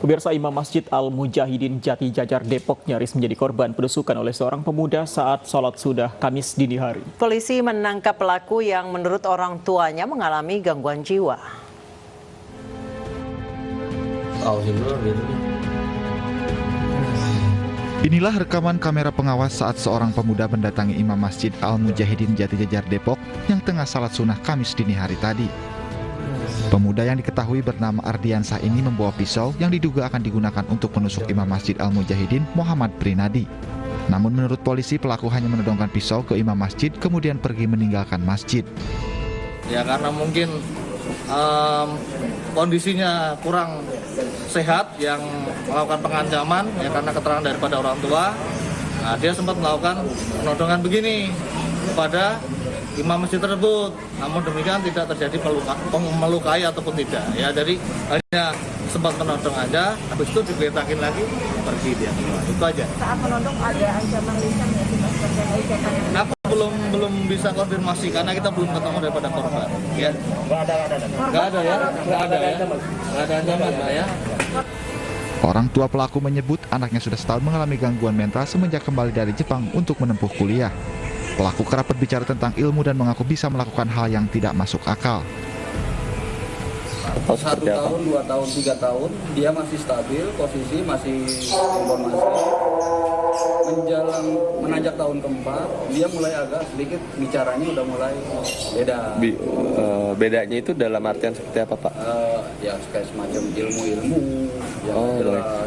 Pemirsa, Imam Masjid Al-Mujahidin Jati Jajar Depok nyaris menjadi korban penusukan oleh seorang pemuda saat sholat sunnah Kamis dini hari. Polisi menangkap pelaku yang menurut orang tuanya mengalami gangguan jiwa. Inilah rekaman kamera pengawas saat seorang pemuda mendatangi Imam Masjid Al-Mujahidin Jati Jajar Depok yang tengah salat sunnah Kamis dini hari tadi. Pemuda yang diketahui bernama Ardiansah ini membawa pisau yang diduga akan digunakan untuk menusuk Imam Masjid Al-Mujahidin Muhammad Prinadi. Namun menurut polisi pelaku hanya menodongkan pisau ke Imam Masjid kemudian pergi meninggalkan masjid. Ya karena mungkin kondisinya kurang sehat yang melakukan pengancaman ya karena keterangan daripada orang tua. Nah, dia sempat melakukan penodongan begini kepada imam masjid tersebut. Namun demikian tidak terjadi melukai ataupun tidak. Ya dari hanya sempat menodong aja, habis itu dibetakin lagi pergi dia. Itu aja. Saat menodong ada ancaman lisan ya sih Mas? Aku belum bisa konfirmasi karena kita belum ketemu daripada korban. Ya. Nggak ada ancaman ya. Orang tua pelaku menyebut anaknya sudah setahun mengalami gangguan mental semenjak kembali dari Jepang untuk menempuh kuliah. Pelaku kerap berbicara tentang ilmu dan mengaku bisa melakukan hal yang tidak masuk akal. 1 tahun, 2 tahun, 3 tahun, dia masih stabil, posisi masih informasi. Menjelang menanjak tahun keempat, dia mulai agak sedikit bicaranya udah mulai beda. Bedanya itu dalam artian seperti apa, Pak? Ya kayak semacam ilmu-ilmu, yang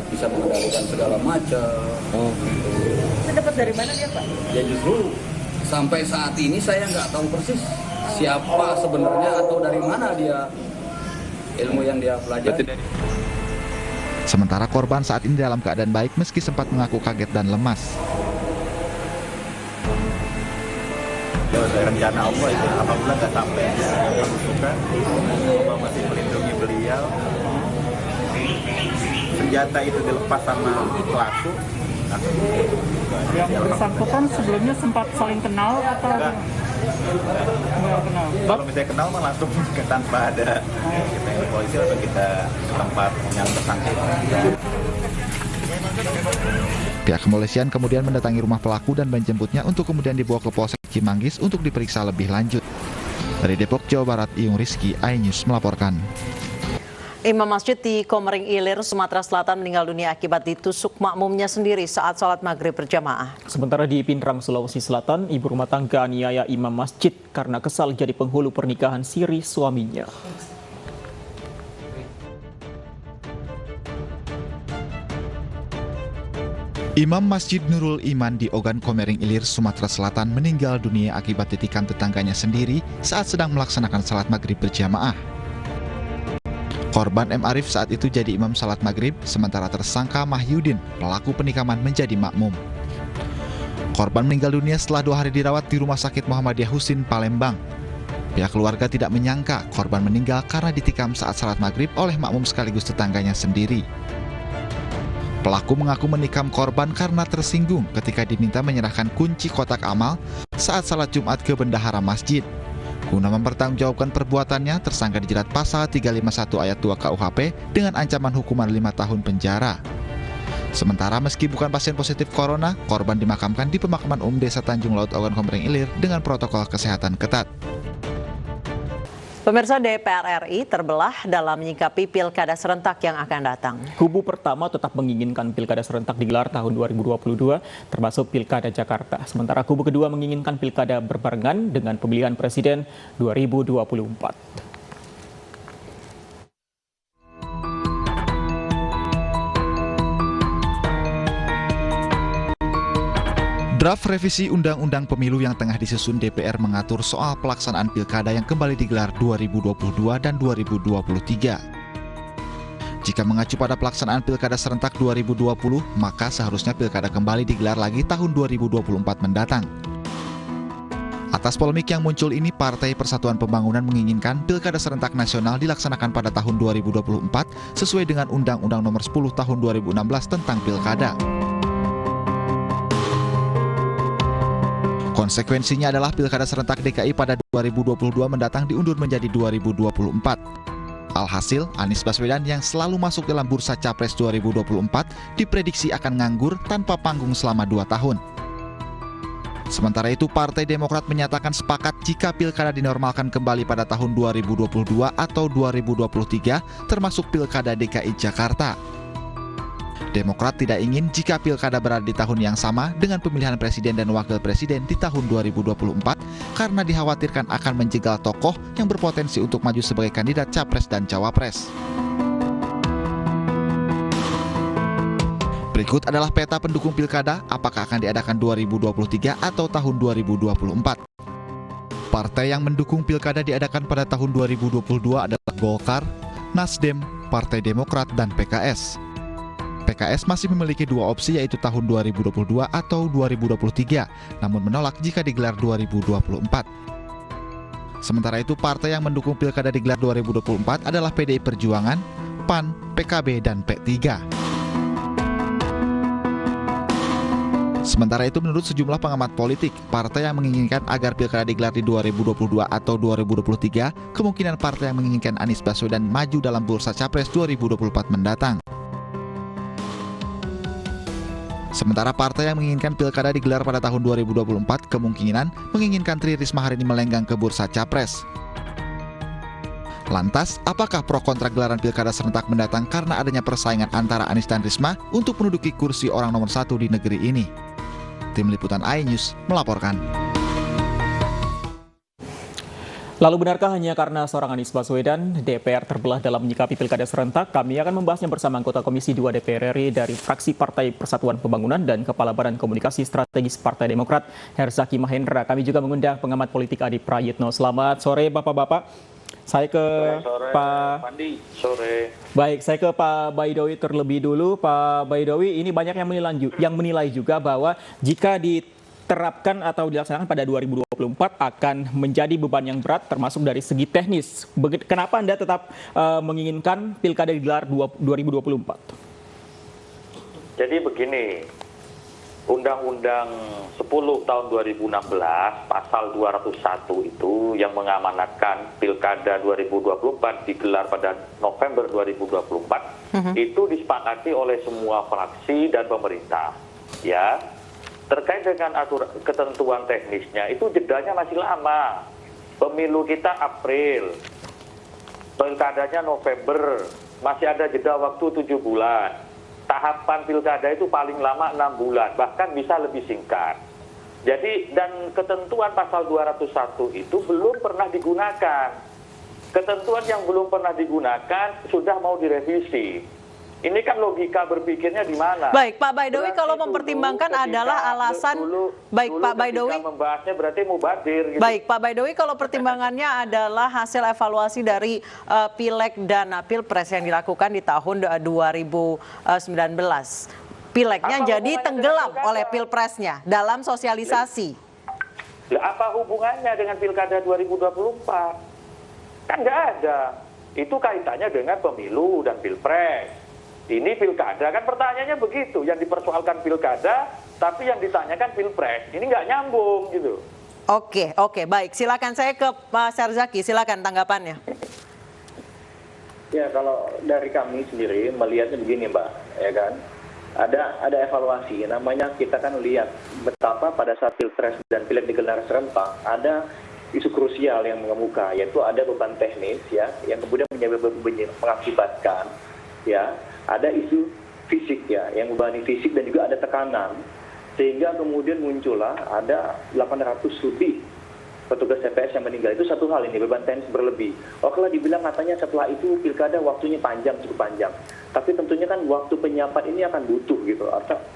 bisa mengendalikan segala macam. Itu dapat dari mana dia Pak? Ya justru sampai saat ini saya nggak tahu persis siapa sebenarnya atau dari mana dia ilmu yang dia pelajari. Sementara korban saat ini dalam keadaan baik meski sempat mengaku kaget dan lemas. Rencana Allah itu apabila nggak sampai penusukan, Allah masih melindungi beliau. Senjata itu dilepas sama pelaku. Yang bersangkutan sebelumnya sempat saling kenal atau enggak kenal? Kalau misalnya kenal mah langsung tanpa ada kita yang polisi atau kita ke tempat yang bersangkutan. Pihak kepolisian kemudian mendatangi rumah pelaku dan menjemputnya untuk kemudian dibawa ke Polsek Cimanggis untuk diperiksa lebih lanjut. Dari Depok, Jawa Barat, Iyung Rizky, iNews melaporkan. Imam Masjid di Komering Ilir, Sumatera Selatan meninggal dunia akibat ditusuk makmumnya sendiri saat sholat maghrib berjamaah. Sementara di Pindrang, Sulawesi Selatan, ibu rumah tangga aniaya imam masjid karena kesal jadi penghulu pernikahan siri suaminya. Imam Masjid Nurul Iman di Ogan Komering Ilir, Sumatera Selatan meninggal dunia akibat ditikan tetangganya sendiri saat sedang melaksanakan salat maghrib berjamaah. Korban M. Arif saat itu jadi imam salat maghrib, sementara tersangka Mahyudin, pelaku penikaman, menjadi makmum. Korban meninggal dunia setelah 2 hari dirawat di Rumah Sakit Muhammadiyah Husin, Palembang. Pihak keluarga tidak menyangka korban meninggal karena ditikam saat salat maghrib oleh makmum sekaligus tetangganya sendiri. Pelaku mengaku menikam korban karena tersinggung ketika diminta menyerahkan kunci kotak amal saat salat Jumat ke bendahara masjid. Guna mempertanggungjawabkan perbuatannya, tersangka dijerat pasal 351 ayat 2 KUHP dengan ancaman hukuman 5 tahun penjara. Sementara meski bukan pasien positif corona, korban dimakamkan di pemakaman umum Desa Tanjung Laut Ogan Komering Ilir dengan protokol kesehatan ketat. Pemirsa, DPR RI terbelah dalam menyikapi pilkada serentak yang akan datang. Kubu pertama tetap menginginkan pilkada serentak digelar tahun 2022, termasuk pilkada Jakarta. Sementara kubu kedua menginginkan pilkada berbarengan dengan pemilihan presiden 2024. Draft revisi Undang-Undang Pemilu yang tengah disusun DPR mengatur soal pelaksanaan pilkada yang kembali digelar 2022 dan 2023. Jika mengacu pada pelaksanaan pilkada serentak 2020, maka seharusnya pilkada kembali digelar lagi tahun 2024 mendatang. Atas polemik yang muncul ini, Partai Persatuan Pembangunan menginginkan pilkada serentak nasional dilaksanakan pada tahun 2024 sesuai dengan Undang-Undang Nomor 10 Tahun 2016 tentang pilkada. Konsekuensinya adalah pilkada serentak DKI pada 2022 mendatang diundur menjadi 2024. Alhasil, Anies Baswedan yang selalu masuk dalam bursa Capres 2024 diprediksi akan nganggur tanpa panggung selama 2 tahun. Sementara itu, Partai Demokrat menyatakan sepakat jika pilkada dinormalkan kembali pada tahun 2022 atau 2023, termasuk pilkada DKI Jakarta. Demokrat tidak ingin jika pilkada berada di tahun yang sama dengan pemilihan presiden dan wakil presiden di tahun 2024 karena dikhawatirkan akan menjegal tokoh yang berpotensi untuk maju sebagai kandidat capres dan cawapres. Berikut adalah peta pendukung pilkada, apakah akan diadakan 2023 atau tahun 2024. Partai yang mendukung pilkada diadakan pada tahun 2022 adalah Golkar, Nasdem, Partai Demokrat, dan PKS. PKS masih memiliki 2 opsi, yaitu tahun 2022 atau 2023, namun menolak jika digelar 2024. Sementara itu, partai yang mendukung pilkada digelar 2024 adalah PDI Perjuangan, PAN, PKB, dan P3. Sementara itu, menurut sejumlah pengamat politik, partai yang menginginkan agar pilkada digelar di 2022 atau 2023, kemungkinan partai yang menginginkan Anies Baswedan maju dalam bursa Capres 2024 mendatang. Sementara partai yang menginginkan pilkada digelar pada tahun 2024, kemungkinan menginginkan Tri Risma hari ini melenggang ke bursa Capres. Lantas, apakah pro kontra gelaran pilkada serentak mendatang karena adanya persaingan antara Anies dan Risma untuk menduduki kursi orang nomor 1 di negeri ini? Tim Liputan iNews melaporkan. Lalu benarkah hanya karena seorang Anies Baswedan, DPR terbelah dalam menyikapi pilkada serentak? Kami akan membahasnya bersama anggota Komisi 2 DPR RI dari fraksi Partai Persatuan Pembangunan dan Kepala Badan Komunikasi Strategis Partai Demokrat, Herzaki Mahendra. Kami juga mengundang pengamat politik Adi Prayitno. Selamat sore Bapak-Bapak. Saya ke Pak Pandi. Sore. Baik, saya ke Pak Baidowi terlebih dulu. Pak Baidowi, ini banyak yang menilai juga bahwa jika diterapkan atau dilaksanakan pada 2024 akan menjadi beban yang berat termasuk dari segi teknis. Kenapa Anda tetap menginginkan pilkada digelar 2024? Jadi begini, Undang-Undang 10 tahun 2016 pasal 201 itu yang mengamanatkan pilkada 2024 digelar pada November 2024 itu disepakati oleh semua fraksi dan pemerintah. Ya, terkait dengan ketentuan teknisnya itu jedanya masih lama. Pemilu kita April, pilkadanya November, masih ada jeda waktu 7 bulan. Tahapan pilkada itu paling lama 6 bulan, bahkan bisa lebih singkat. Jadi, dan ketentuan pasal 201 itu belum pernah digunakan. Ketentuan yang belum pernah digunakan sudah mau direvisi. Ini kan logika berpikirnya di mana? Baik, Pak Baidowi, kalau mempertimbangkan adalah alasan... Baik, Pak Baidowi. Membahasnya berarti mubadir. Gitu. Baik, Pak Baidowi, kalau pertimbangannya adalah hasil evaluasi dari Pileg dan Pilpres yang dilakukan di tahun 2019. Pilegnya jadi tenggelam oleh Pilpresnya dalam sosialisasi. Apa hubungannya dengan Pilkada 2024? Kan nggak ada. Itu kaitannya dengan pemilu dan Pilpres. Ini pilkada, kan pertanyaannya begitu, yang dipersoalkan pilkada, tapi yang ditanyakan pilpres. Ini nggak nyambung gitu. Oke, baik. Silakan, saya ke Pak Herzaki, silakan tanggapannya. Ya, kalau dari kami sendiri melihatnya begini, Mbak, ya kan? Ada evaluasi, namanya kita kan lihat betapa pada saat pilpres dan pileg digelar serentak, ada isu krusial yang mengemuka, yaitu ada beban teknis, ya, yang kemudian mengakibatkan, ya, ada isu fisik, ya, yang membebani fisik dan juga ada tekanan, sehingga kemudian muncullah ada 800 lebih petugas TPS yang meninggal. Itu satu hal, ini beban teknis berlebih. Kalau dibilang katanya setelah itu pilkada waktunya panjang, cukup panjang, tapi tentunya kan waktu penyiapan ini akan butuh gitu,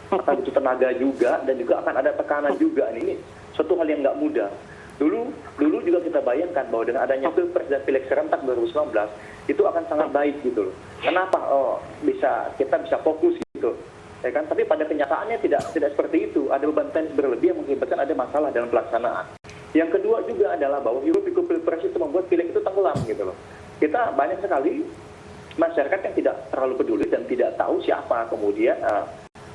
akan butuh tenaga juga dan juga akan ada tekanan juga. Ini suatu hal yang nggak mudah. Dulu juga kita bayangkan bahwa dengan adanya Pilpres dan Pileg serentak 2019 itu akan sangat baik gitu loh. Kenapa? Kita bisa fokus gitu. Ya kan? Tapi pada kenyataannya tidak seperti itu. Ada beban teknis berlebih yang mengakibatkan ada masalah dalam pelaksanaan. Yang kedua juga adalah bahwa hiruk-pikuk Pilpres itu membuat Pileg itu tenggelam gitu loh. Kita banyak sekali masyarakat yang tidak terlalu peduli dan tidak tahu siapa kemudian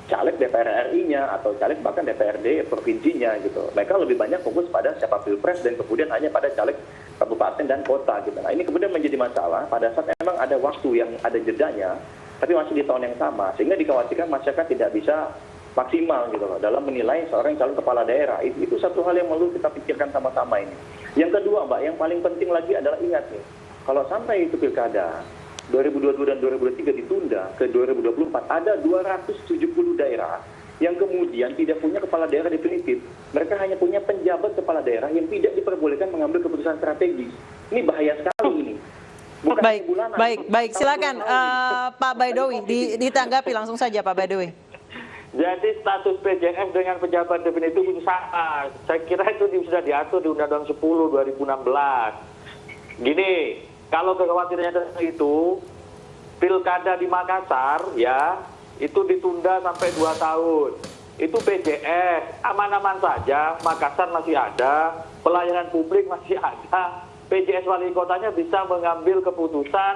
caleg DPR RI-nya atau caleg bahkan DPRD provinsinya gitu. Mereka lebih banyak fokus pada siapa Pilpres dan kemudian hanya pada caleg kabupaten dan kota gitu. Nah, ini kemudian menjadi masalah pada saat memang ada waktu yang ada jedanya, tapi masih di tahun yang sama, sehingga dikhawatirkan masyarakat tidak bisa maksimal gitu loh dalam menilai seorang calon kepala daerah. Itu satu hal yang perlu kita pikirkan sama-sama ini. Yang kedua, Mbak, yang paling penting lagi adalah ingat nih, kalau sampai itu pilkada 2022 dan 2023 ditunda ke 2024, ada 270 daerah yang kemudian tidak punya kepala daerah definitif. Mereka hanya punya penjabat kepala daerah yang tidak diperbolehkan mengambil keputusan strategis. Ini bahaya sekali ini. Bukan bulanan. Baik, silakan Pak Baidowi ditanggapi langsung saja Pak Baidowi. Jadi status PJF dengan pejabat definitif itu sama. Saya kira itu sudah diatur di Undang-Undang 10 2016. Gini, kalau kekhawatirannya itu pilkada di Makassar ya itu ditunda sampai 2 tahun. Itu PJS, aman-aman saja, Makassar masih ada, pelayanan publik masih ada, PJS wali kotanya bisa mengambil keputusan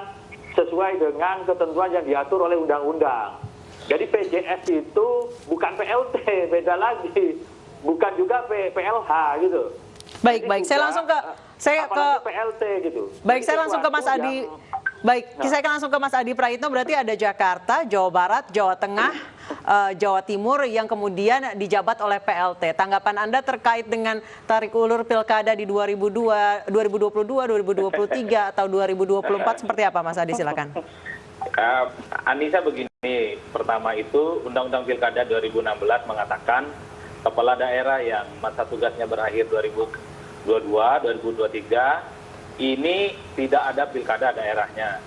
sesuai dengan ketentuan yang diatur oleh undang-undang. Jadi PJS itu bukan PLT, beda lagi. Bukan juga PLH gitu. Baik, saya langsung ke PLT gitu. Baik, saya langsung ke Mas Adi. Saya akan langsung ke Mas Adi Praitno. Berarti ada Jakarta, Jawa Barat, Jawa Tengah, Jawa Timur yang kemudian dijabat oleh PLT. Tanggapan Anda terkait dengan tarik ulur pilkada di 2022, 2023 atau 2024 seperti apa, Mas Adi? Silakan. Anissa begini, pertama itu Undang-Undang Pilkada 2016 mengatakan kepala daerah yang masa tugasnya berakhir 2022, 2023 ini tidak ada pilkada daerahnya,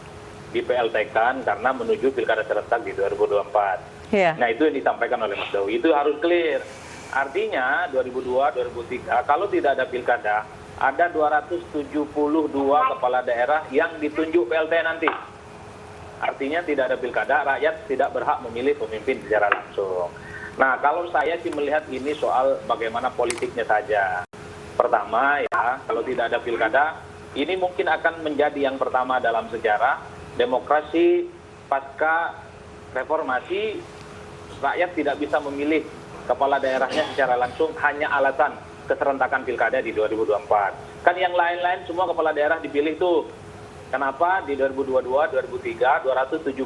di PLT-kan karena menuju pilkada serentak di 2024. Nah, itu yang disampaikan oleh Mas Dawi, itu harus clear. Artinya 2002, 2003 kalau tidak ada pilkada, ada 272 kepala daerah yang ditunjuk PLT nanti. Artinya tidak ada pilkada, rakyat tidak berhak memilih pemimpin secara langsung. Nah, kalau saya sih melihat ini soal bagaimana politiknya saja. Pertama ya, kalau tidak ada pilkada, ini mungkin akan menjadi yang pertama dalam sejarah demokrasi pasca reformasi, rakyat tidak bisa memilih kepala daerahnya secara langsung hanya alasan keserentakan pilkada di 2024. Kan yang lain-lain semua kepala daerah dipilih tuh. Kenapa di 2022, 2003, 272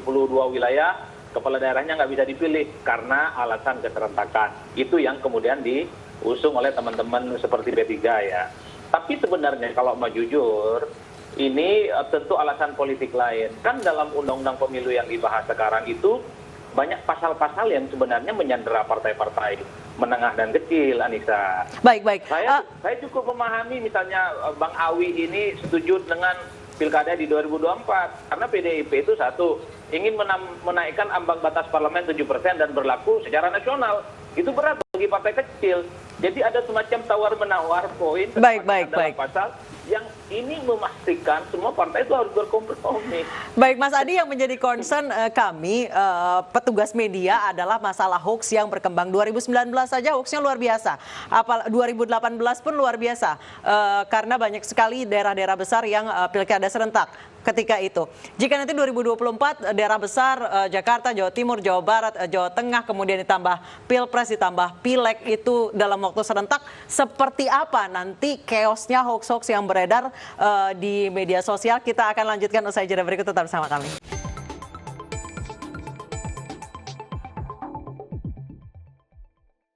wilayah kepala daerahnya nggak bisa dipilih? Karena alasan keserentakan. Itu yang kemudian diusung oleh teman-teman seperti B3 ya. Tapi sebenarnya kalau mau jujur, ini tentu alasan politik lain. Kan dalam undang-undang pemilu yang dibahas sekarang itu banyak pasal-pasal yang sebenarnya menyandera partai-partai menengah dan kecil, Anissa. Baik. Saya cukup memahami misalnya Bang Awi ini setuju dengan pilkada di 2024. Karena PDIP itu satu, ingin menaikkan ambang batas parlemen 7% dan berlaku secara nasional. Itu berat bagi partai kecil. Jadi ada semacam tawar-menawar poin dalam pasal yang ini memastikan semua partai itu harus berkompromi. Baik, Mas Adi, yang menjadi concern kami petugas media adalah masalah hoax yang berkembang. 2019 saja hoaxnya luar biasa. 2018 pun luar biasa karena banyak sekali daerah-daerah besar yang pilkada serentak ketika itu. Jika nanti 2024 daerah besar Jakarta, Jawa Timur, Jawa Barat, Jawa Tengah, kemudian ditambah Pilpres, ditambah Pileg itu dalam waktu serentak, seperti apa nanti chaosnya hoax-hoax yang beredar di media sosial? Kita akan lanjutkan usai jeda berikut, tetap bersama kami.